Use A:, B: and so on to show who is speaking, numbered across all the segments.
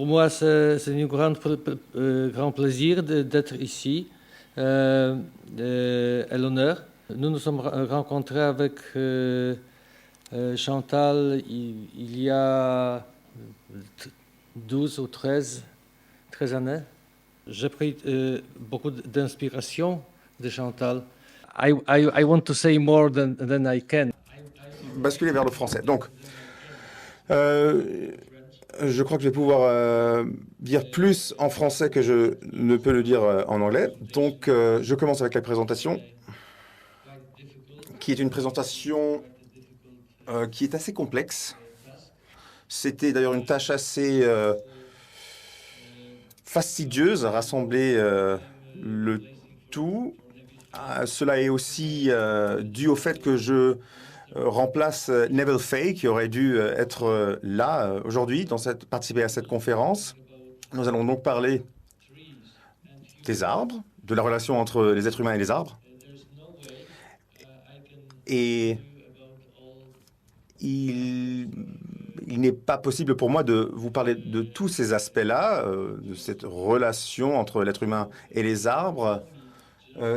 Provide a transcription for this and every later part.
A: moi, c'est un grand plaisir d'être ici, et l'honneur. Nous nous sommes rencontrés avec Chantal il y a 12 ou 13 années. J'ai pris beaucoup d'inspiration de Chantal. I want to say more than I can.
B: Basculer vers le français. Donc, je crois que je vais pouvoir dire plus en français que je ne peux le dire en anglais. Donc, je commence avec la présentation, qui est une présentation qui est assez complexe. C'était d'ailleurs une tâche assez fastidieuse, rassembler le tout. Cela est aussi dû au fait que je remplace Neville Fay, qui aurait dû être là aujourd'hui, participer à cette conférence. Nous allons donc parler des arbres, de la relation entre les êtres humains et les arbres. Et il n'est pas possible pour moi de vous parler de tous ces aspects-là, de cette relation entre l'être humain et les arbres,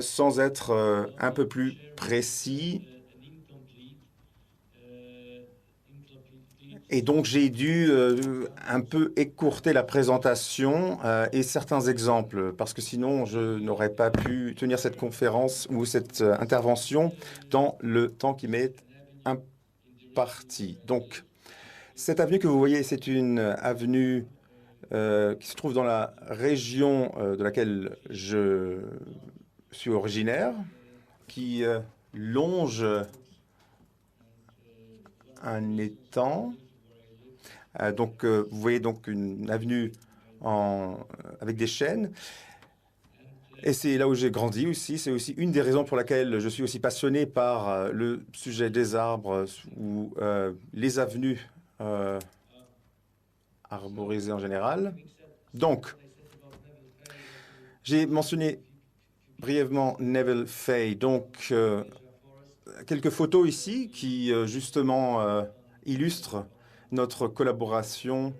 B: sans être un peu plus précis. Et donc, j'ai dû un peu écourter la présentation et certains exemples, parce que sinon, je n'aurais pas pu tenir cette conférence ou cette intervention dans le temps qui m'est imparti. Donc, cette avenue que vous voyez, c'est une avenue qui se trouve dans la région de laquelle je suis originaire, qui longe un étang. Donc, vous voyez donc une avenue avec des chênes. Et c'est là où j'ai grandi aussi. C'est aussi une des raisons pour laquelle je suis aussi passionné par le sujet des arbres ou les avenues arborisées en général. Donc, j'ai mentionné brièvement Neville Fay. Donc, quelques photos ici qui justement illustrent notre collaboration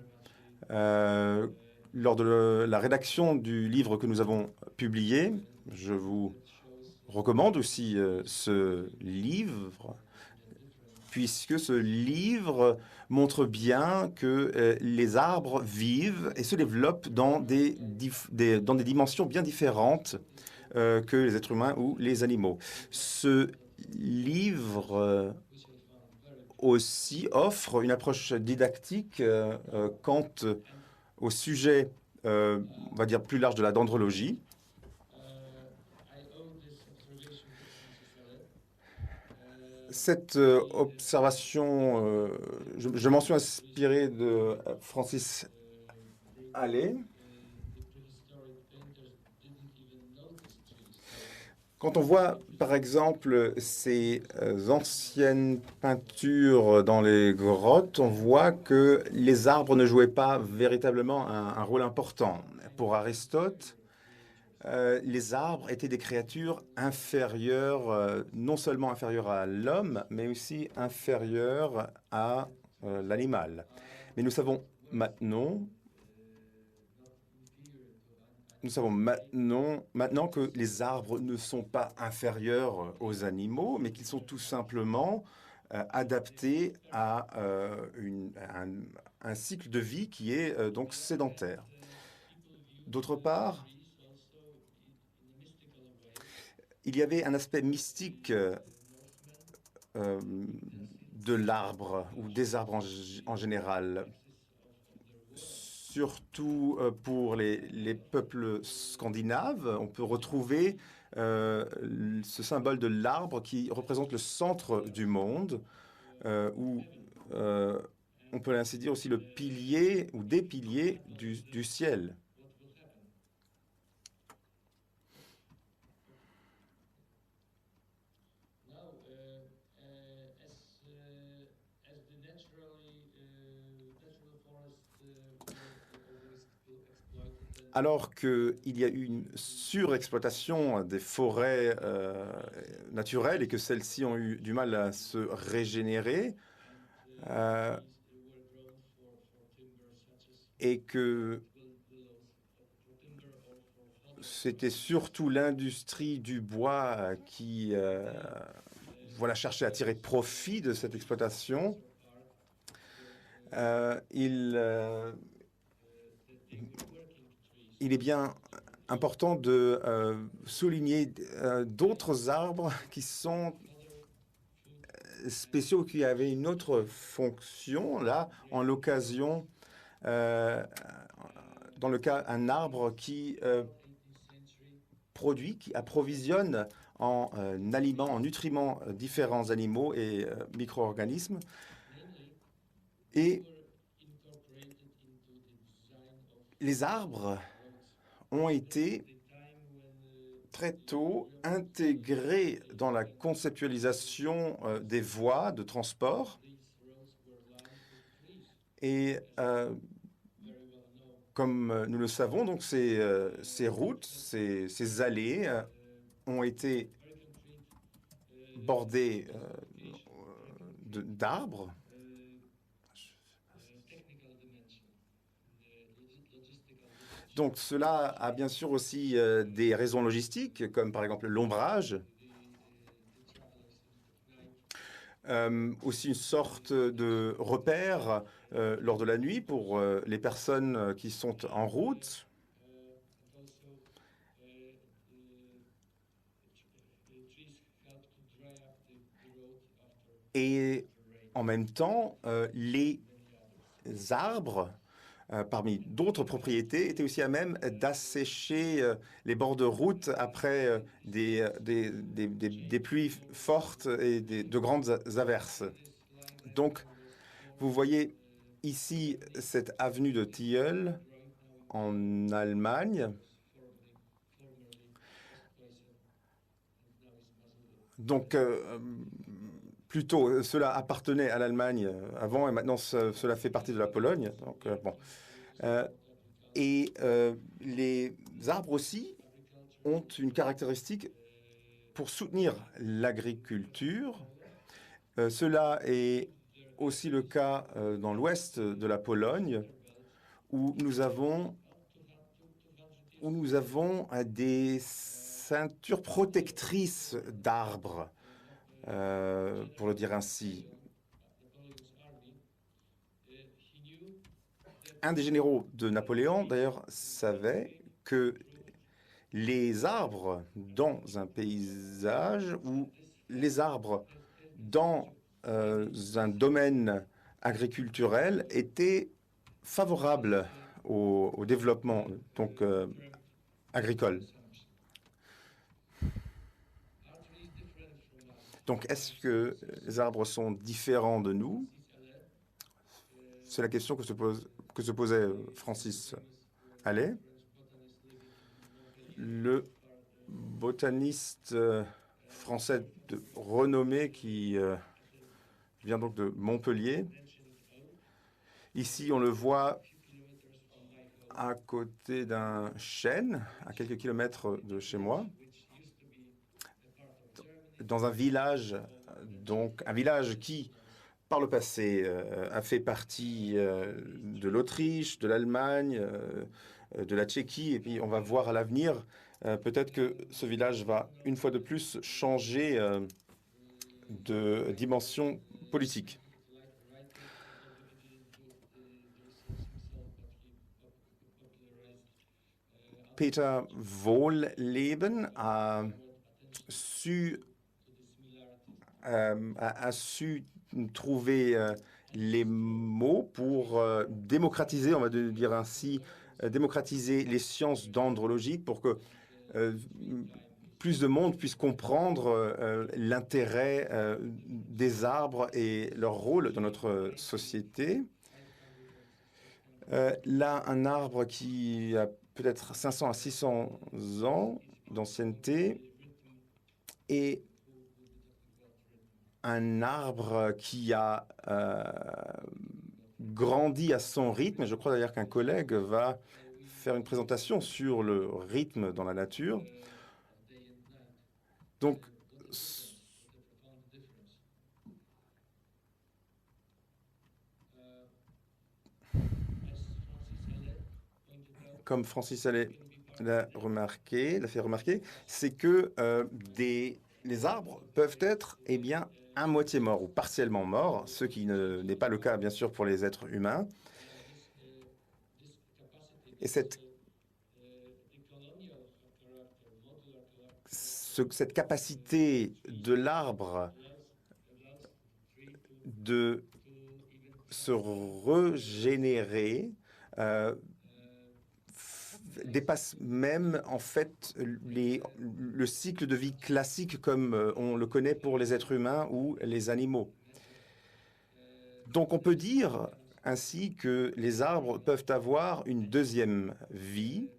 B: lors de la rédaction du livre que nous avons publié. Je vous recommande aussi ce livre, puisque ce livre montre bien que les arbres vivent et se développent dans des dimensions bien différentes que les êtres humains ou les animaux. Ce livre aussi offre une approche didactique quant au sujet, on va dire, plus large de la dendrologie. Cette observation, je m'en suis inspiré de Francis Allais. Quand on voit, par exemple, ces anciennes peintures dans les grottes, on voit que les arbres ne jouaient pas véritablement un rôle important. Pour Aristote, les arbres étaient des créatures inférieures, non seulement inférieures à l'homme, mais aussi inférieures à l'animal. Mais nous savons maintenant que les arbres ne sont pas inférieurs aux animaux, mais qu'ils sont tout simplement adaptés à un cycle de vie qui est donc sédentaire. D'autre part, il y avait un aspect mystique de l'arbre ou des arbres en général. Surtout pour les peuples scandinaves, on peut retrouver ce symbole de l'arbre qui représente le centre du monde, où on peut ainsi dire aussi le pilier ou des piliers du ciel. Alors qu'il y a eu une surexploitation des forêts naturelles et que celles-ci ont eu du mal à se régénérer, et que c'était surtout l'industrie du bois qui voilà, cherchait à tirer profit de cette exploitation. Il est bien important de souligner d'autres arbres qui sont spéciaux, qui avaient une autre fonction. Là, en l'occasion, dans le cas, un arbre qui produit, qui approvisionne en aliments, en nutriments différents animaux et micro-organismes. Et les arbres ont été très tôt intégrés dans la conceptualisation des voies de transport. Et comme nous le savons, donc ces routes, ces allées ont été bordées d'arbres. Donc cela a bien sûr aussi des raisons logistiques, comme par exemple l'ombrage. Aussi une sorte de repère lors de la nuit pour les personnes qui sont en route. Et en même temps, les arbres, parmi d'autres propriétés, étaient aussi à même d'assécher les bords de route après des pluies fortes et de grandes averses. Donc, vous voyez ici cette avenue de Tilleul en Allemagne. Donc, plutôt, cela appartenait à l'Allemagne avant et maintenant cela fait partie de la Pologne. Donc, bon. Et les arbres aussi ont une caractéristique pour soutenir l'agriculture. Cela est aussi le cas dans l'ouest de la Pologne, où nous avons des ceintures protectrices d'arbres, pour le dire ainsi. Un des généraux de Napoléon, d'ailleurs, savait que les arbres dans un paysage ou les arbres dans un domaine agriculturel étaient favorables au développement donc, agricole. Donc, est-ce que les arbres sont différents de nous? C'est la question que se posait Francis Allais, le botaniste français de renommée qui vient donc de Montpellier. Ici, on le voit à côté d'un chêne, à quelques kilomètres de chez moi, dans un village, donc un village qui, par le passé, a fait partie de l'Autriche, de l'Allemagne, de la Tchéquie, et puis on va voir à l'avenir, peut-être que ce village va une fois de plus changer de dimension politique. Peter Wohlleben a su trouver les mots pour démocratiser, on va dire ainsi, démocratiser les sciences dendrologiques pour que plus de monde puisse comprendre l'intérêt des arbres et leur rôle dans notre société. Là, un arbre qui a peut-être 500 à 600 ans d'ancienneté et un arbre qui a grandi à son rythme. Je crois d'ailleurs qu'un collègue va faire une présentation sur le rythme dans la nature. Donc, comme Francis Allais l'a fait remarquer, c'est que les arbres peuvent être eh bien, à moitié morts ou partiellement morts, ce qui n'est pas le cas, bien sûr, pour les êtres humains. Et cette capacité de l'arbre de se régénérer dépasse même en fait le cycle de vie classique comme on le connaît pour les êtres humains ou les animaux. Donc on peut dire ainsi que les arbres peuvent avoir une deuxième vie,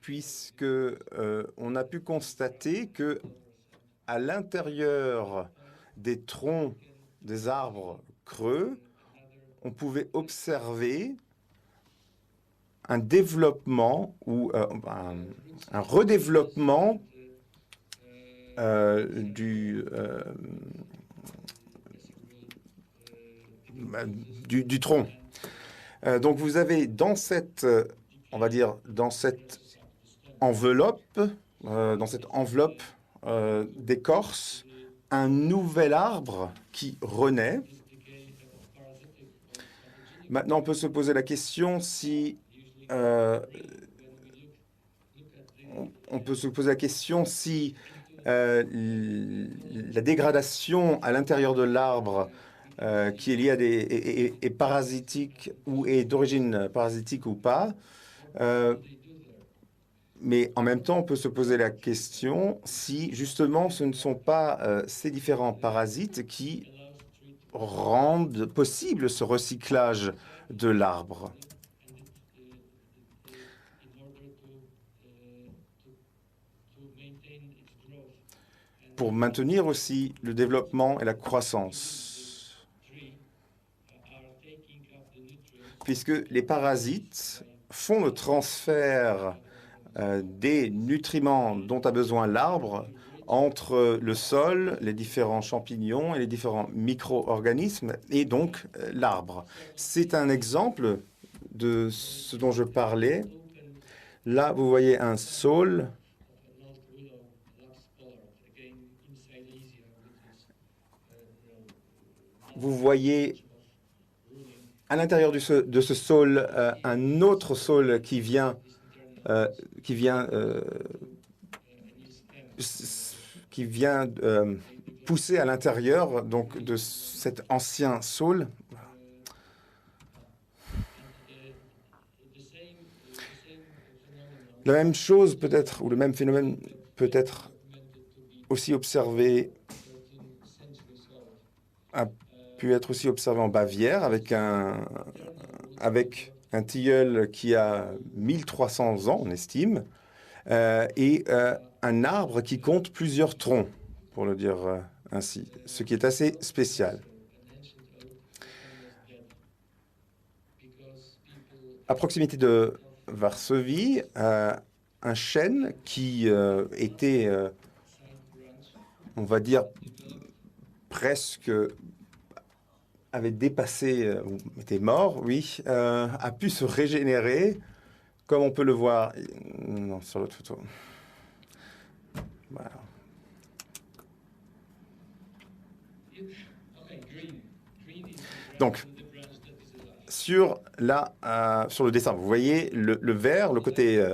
B: puisque on a pu constater que à l'intérieur des troncs des arbres creux, on pouvait observer un développement ou un redéveloppement du tronc. Donc vous avez dans cette, on va dire, dans cette enveloppe d'écorce, un nouvel arbre qui renaît. Maintenant, on peut se poser la question si la dégradation à l'intérieur de l'arbre qui est liée à est parasitique ou est d'origine parasitique ou pas. Mais en même temps, on peut se poser la question si justement ce ne sont pas ces différents parasites qui rendent possible ce recyclage de l'arbre. Pour maintenir aussi le développement et la croissance. Puisque les parasites font le transfert des nutriments dont a besoin l'arbre entre le sol, les différents champignons et les différents micro-organismes, et donc l'arbre. C'est un exemple de ce dont je parlais. Là, vous voyez un saule. Vous voyez à l'intérieur de ce saule un autre saule qui vient pousser à l'intérieur donc de cet ancien saule. La même chose peut-être, ou le même phénomène peut être aussi observé, a pu être aussi observé en Bavière avec un tilleul qui a 1300 ans, on estime, et un arbre qui compte plusieurs troncs, pour le dire ainsi, ce qui est assez spécial. À proximité de Varsovie, un chêne qui était, on va dire, presque avait dépassé, ou était mort, oui, a pu se régénérer, comme on peut le voir non, sur l'autre photo. Voilà. Donc, sur le dessin, vous voyez le vert, le côté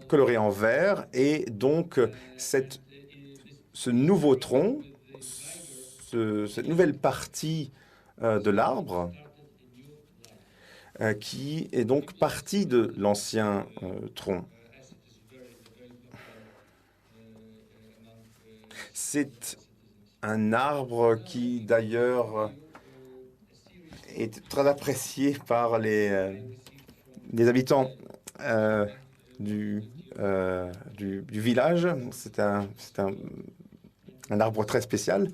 B: coloré en vert, et donc ce nouveau tronc, cette nouvelle partie de l'arbre, qui est donc partie de l'ancien tronc. C'est un arbre qui, d'ailleurs, est très apprécié par les habitants du village. C'est un arbre très spécial.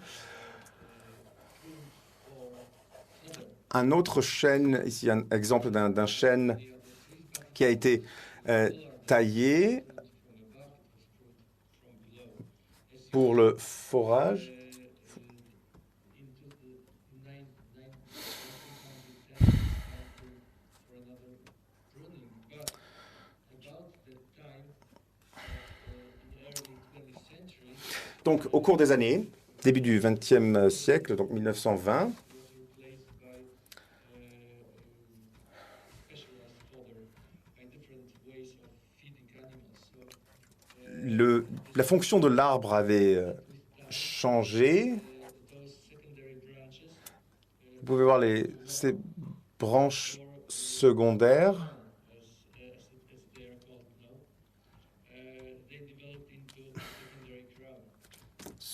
B: Un autre chêne, ici un exemple d'un chêne qui a été taillé pour le forage. Donc, au cours des années, début du XXe siècle, donc 1920, la fonction de l'arbre avait changé. Vous pouvez voir ces branches secondaires.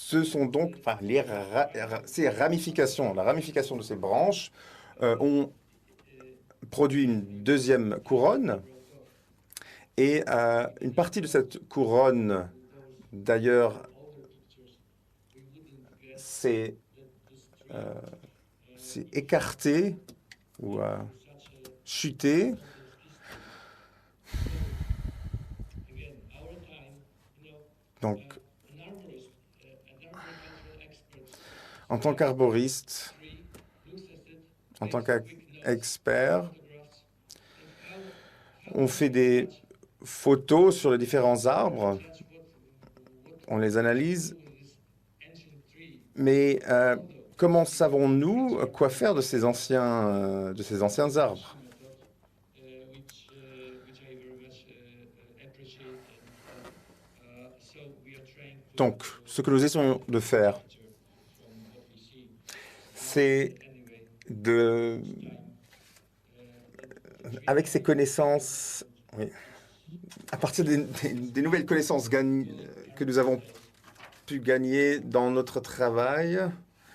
B: Ce sont donc ces ramifications. La ramification de ces branches ont produit une deuxième couronne. Et une partie de cette couronne, d'ailleurs, s'est écartée ou chutée. Donc, en tant qu'arboriste, en tant qu'expert, on fait des photos sur les différents arbres, on les analyse, mais comment savons-nous quoi faire de ces anciens arbres? Donc, ce que nous essayons de faire, c'est avec ces connaissances, oui, à partir des nouvelles connaissances que nous avons pu gagner dans notre travail,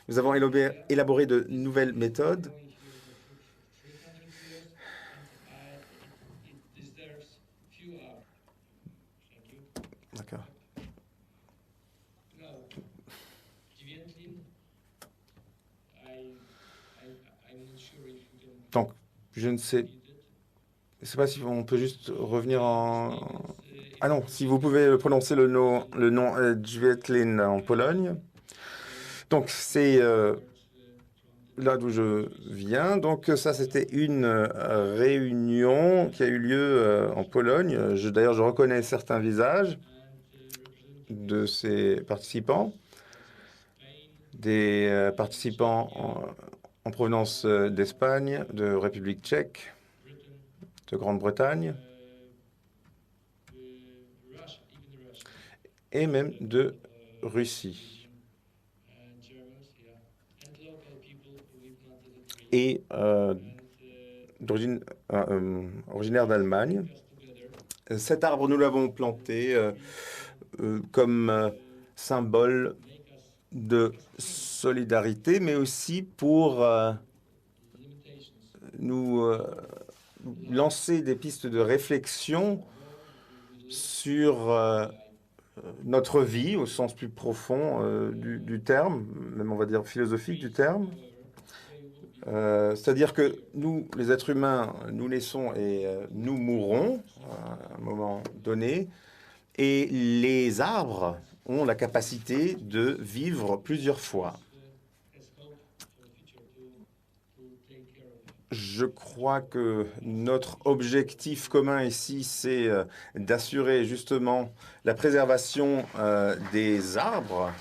B: nous avons élaboré de nouvelles méthodes. D'accord. Donc, je ne sais pas si on peut juste revenir en... Ah non, si vous pouvez prononcer le nom Dźwiętlin en Pologne. Donc, c'est là d'où je viens. Donc, ça, c'était une réunion qui a eu lieu en Pologne. D'ailleurs, je reconnais certains visages de ces participants. Des participants en provenance d'Espagne, de République tchèque, de Grande-Bretagne et même de Russie. Et originaire d'Allemagne. Cet arbre, nous l'avons planté comme symbole de solidarité, mais aussi pour nous lancer des pistes de réflexion sur notre vie au sens plus profond du terme, même on va dire philosophique du terme. C'est-à-dire que nous, les êtres humains, nous naissons et nous mourrons à un moment donné, et les arbres ont la capacité de vivre plusieurs fois. Je crois que notre objectif commun ici, c'est d'assurer justement la préservation des arbres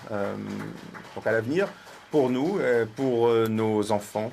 B: donc à l'avenir pour nous, pour nos enfants.